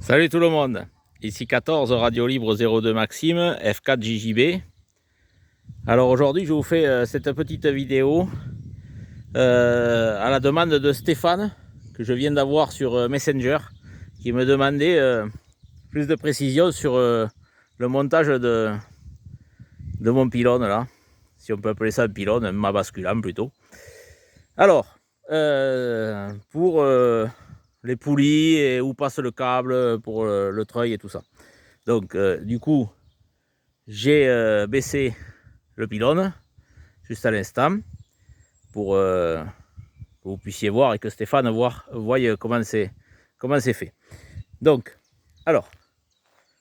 Salut tout le monde, ici 14 Radio Libre 02 Maxime, F4 JJB. Alors aujourd'hui je vous fais cette petite vidéo à la demande de Stéphane, que je viens d'avoir sur Messenger, qui me demandait plus de précision sur le montage de mon pylône là, si on peut appeler ça un pylône, ma basculant plutôt. Alors, pour les poulies et où passe le câble pour le treuil et tout ça. Donc, du coup, j'ai baissé le pylône juste à l'instant pour que vous puissiez voir et que Stéphane voie comment c'est fait. Donc, alors,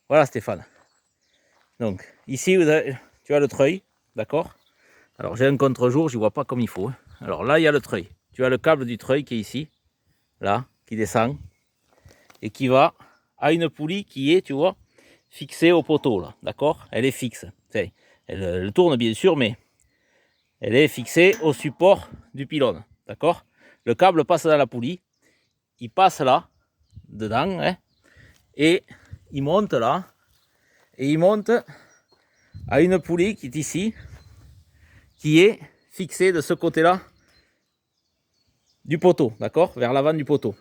voilà Stéphane. Donc, ici, tu as le treuil, d'accord? Alors, j'ai un contre-jour, je ne vois pas comme il faut. Alors là, il y a le treuil. Tu as le câble du treuil qui est ici, là, qui descend et qui va à une poulie qui est, tu vois, fixée au poteau, là, d'accord? Elle est fixe. Elle tourne bien sûr, mais elle est fixée au support du pylône, d'accord? Le câble passe dans la poulie, il passe là, dedans, hein, et il monte là, et il monte à une poulie qui est ici, qui est fixée de ce côté-là du poteau, d'accord? Vers l'avant du poteau.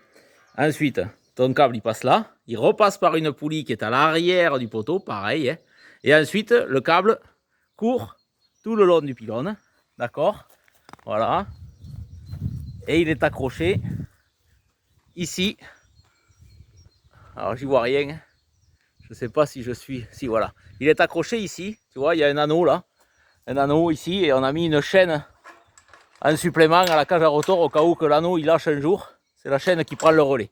Ensuite, ton câble il passe là, il repasse par une poulie qui est à l'arrière du poteau, pareil, hein, et ensuite le câble court tout le long du pylône, d'accord? Voilà. Et il est accroché ici. Alors j'y vois rien. Je ne sais pas si je suis... Si, voilà. Il est accroché ici. Tu vois, il y a un anneau là. Un anneau ici. Et on a mis une chaîne en supplément à la cage à rotor au cas où que l'anneau il lâche un jour. C'est la chaîne qui prend le relais.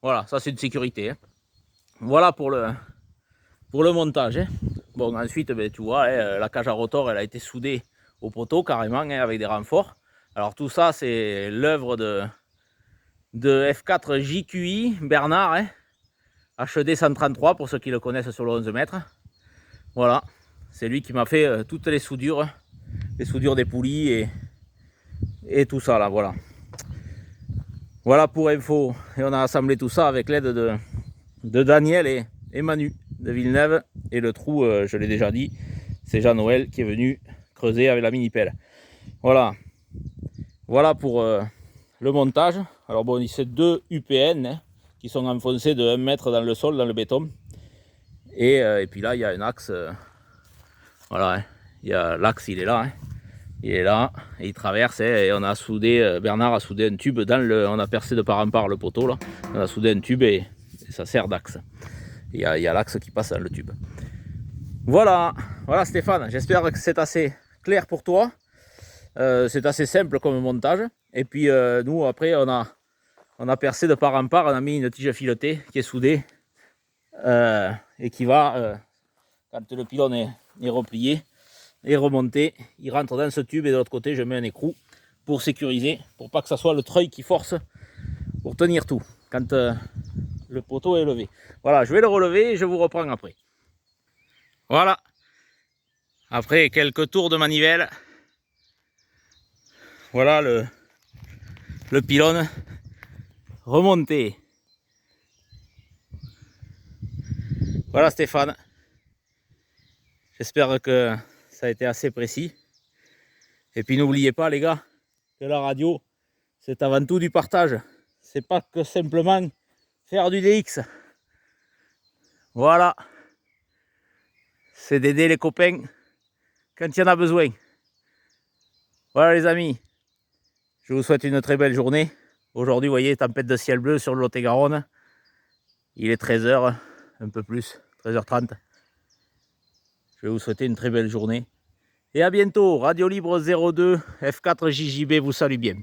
Voilà, ça c'est une sécurité. Hein. Voilà pour le montage. Hein. Bon, ensuite, ben, tu vois, hein, la cage à rotor, elle a été soudée au poteau carrément, hein, avec des renforts. Alors tout ça, c'est l'œuvre de F4 JQI Bernard, hein, HD 133 pour ceux qui le connaissent sur le 11 mètres. Voilà, c'est lui qui m'a fait toutes les soudures des poulies et tout ça là, voilà. Voilà pour info, et on a assemblé tout ça avec l'aide de Daniel et Manu de Villeneuve, et le trou, je l'ai déjà dit, c'est Jean-Noël qui est venu creuser avec la mini-pelle. Voilà, voilà pour le montage. Alors bon, c'est deux UPN, hein, qui sont enfoncés de 1 mètre dans le sol, dans le béton. Et puis là, il y a un axe. Voilà, hein, l'axe, il est là. Hein, il est là, et il traverse. Hein, et on a soudé, Bernard a soudé un tube dans le. On a percé de part en part le poteau là. On a soudé un tube et ça sert d'axe. Il y a l'axe qui passe dans le tube. Voilà, voilà Stéphane, j'espère que c'est assez clair pour toi. C'est assez simple comme montage. Et puis nous, après, on a percé de part en part, on a mis une tige filetée qui est soudée et qui va, quand le pylône est replié et remonté, il rentre dans ce tube et de l'autre côté, je mets un écrou pour sécuriser, pour pas que ça soit le treuil qui force pour tenir tout quand le poteau est levé. Voilà, je vais le relever et je vous reprends après. Voilà, après quelques tours de manivelle, voilà le pylône remonté. Voilà Stéphane, j'espère que ça a été assez précis. Et puis n'oubliez pas les gars, que la radio c'est avant tout du partage. C'est pas que simplement faire du DX. Voilà, c'est d'aider les copains quand il y en a besoin. Voilà les amis, je vous souhaite une très belle journée. Aujourd'hui, vous voyez, tempête de ciel bleu sur le Lot-et-Garonne. Il est 13h, un peu plus, 13h30. Je vais vous souhaiter une très belle journée. Et à bientôt, Radio Libre 02, F4 JJB vous salue bien.